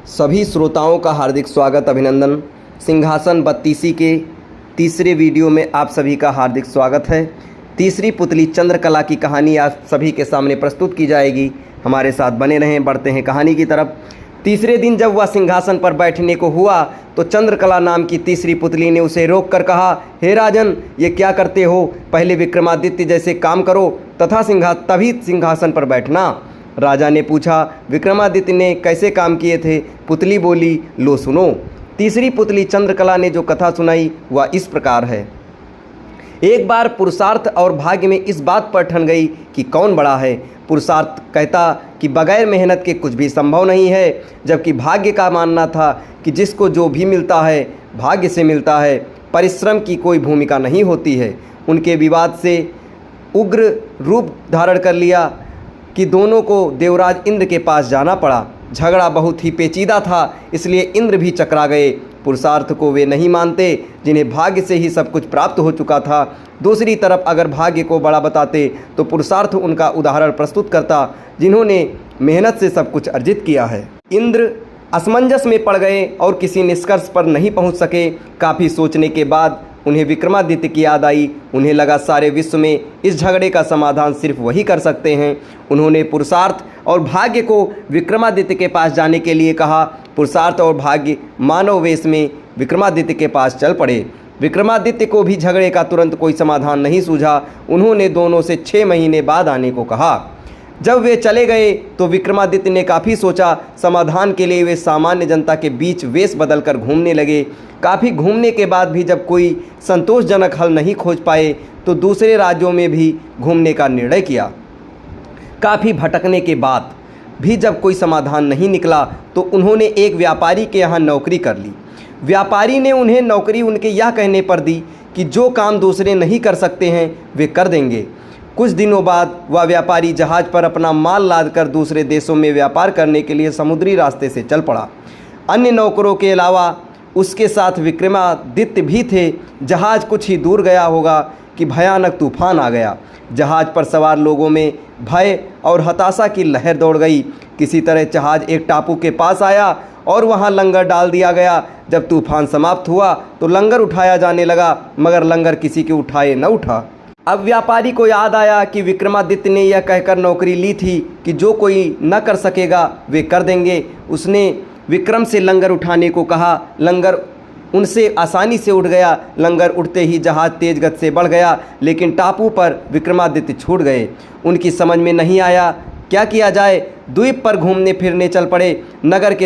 सभी श्रोताओं का हार्दिक स्वागत अभिनंदन। सिंहासन बत्तीसी के तीसरे वीडियो में आप सभी का हार्दिक स्वागत है। तीसरी पुतली चंद्रकला की कहानी आप सभी के सामने प्रस्तुत की जाएगी। हमारे साथ बने रहें, बढ़ते हैं कहानी की तरफ। तीसरे दिन जब वह सिंहासन पर बैठने को हुआ तो चंद्रकला नाम की तीसरी पुतली ने उसे रोक कर कहा, हे राजन, ये क्या करते हो? पहले विक्रमादित्य जैसे काम करो तभी सिंहासन पर बैठना। राजा ने पूछा, विक्रमादित्य ने कैसे काम किए थे? पुतली बोली, लो सुनो। तीसरी पुतली चंद्रकला ने जो कथा सुनाई वह इस प्रकार है। एक बार पुरुषार्थ और भाग्य में इस बात पर ठन गई कि कौन बड़ा है। पुरुषार्थ कहता कि बगैर मेहनत के कुछ भी संभव नहीं है, जबकि भाग्य का मानना था कि जिसको जो भी मिलता है भाग्य से मिलता है, परिश्रम की कोई भूमिका नहीं होती है। उनके विवाद से उग्र रूप धारण कर लिया कि दोनों को देवराज इंद्र के पास जाना पड़ा। झगड़ा बहुत ही पेचीदा था, इसलिए इंद्र भी चकरा गए। पुरुषार्थ को वे नहीं मानते जिन्हें भाग्य से ही सब कुछ प्राप्त हो चुका था। दूसरी तरफ अगर भाग्य को बड़ा बताते तो पुरुषार्थ उनका उदाहरण प्रस्तुत करता जिन्होंने मेहनत से सब कुछ अर्जित किया है। इंद्र असमंजस में पड़ गए और किसी निष्कर्ष पर नहीं पहुंच सके। काफ़ी सोचने के बाद उन्हें विक्रमादित्य की याद आई। उन्हें लगा सारे विश्व में इस झगड़े का समाधान सिर्फ वही कर सकते हैं। उन्होंने पुरुषार्थ और भाग्य को विक्रमादित्य के पास जाने के लिए कहा। पुरुषार्थ और भाग्य मानव वेश में विक्रमादित्य के पास चल पड़े। विक्रमादित्य को भी झगड़े का तुरंत कोई समाधान नहीं सूझा। उन्होंने दोनों से 6 महीने बाद आने को कहा। जब वे चले गए तो विक्रमादित्य ने काफ़ी सोचा। समाधान के लिए वे सामान्य जनता के बीच वेश बदलकर घूमने लगे। काफ़ी घूमने के बाद भी जब कोई संतोषजनक हल नहीं खोज पाए तो दूसरे राज्यों में भी घूमने का निर्णय किया। काफ़ी भटकने के बाद भी जब कोई समाधान नहीं निकला तो उन्होंने एक व्यापारी के यहाँ नौकरी कर ली। व्यापारी ने उन्हें नौकरी उनके यह कहने पर दी कि जो काम दूसरे नहीं कर सकते हैं वे कर देंगे। कुछ दिनों बाद वह व्यापारी जहाज़ पर अपना माल लादकर दूसरे देशों में व्यापार करने के लिए समुद्री रास्ते से चल पड़ा। अन्य नौकरों के अलावा उसके साथ विक्रमादित्य भी थे। जहाज़ कुछ ही दूर गया होगा कि भयानक तूफान आ गया। जहाज़ पर सवार लोगों में भय और हताशा की लहर दौड़ गई। किसी तरह जहाज़ एक टापू के पास आया और वहां लंगर डाल दिया गया। जब तूफान समाप्त हुआ तो लंगर उठाया जाने लगा, मगर लंगर किसी के उठाए न उठा। अब व्यापारी को याद आया कि विक्रमादित्य ने यह कहकर नौकरी ली थी कि जो कोई न कर सकेगा वे कर देंगे। उसने विक्रम से लंगर उठाने को कहा। लंगर उनसे आसानी से उठ गया। लंगर उठते ही जहाज़ तेज गति से बढ़ गया, लेकिन टापू पर विक्रमादित्य छूट गए। उनकी समझ में नहीं आया क्या किया जाए। द्वीप पर घूमने फिरने चल पड़े। नगर के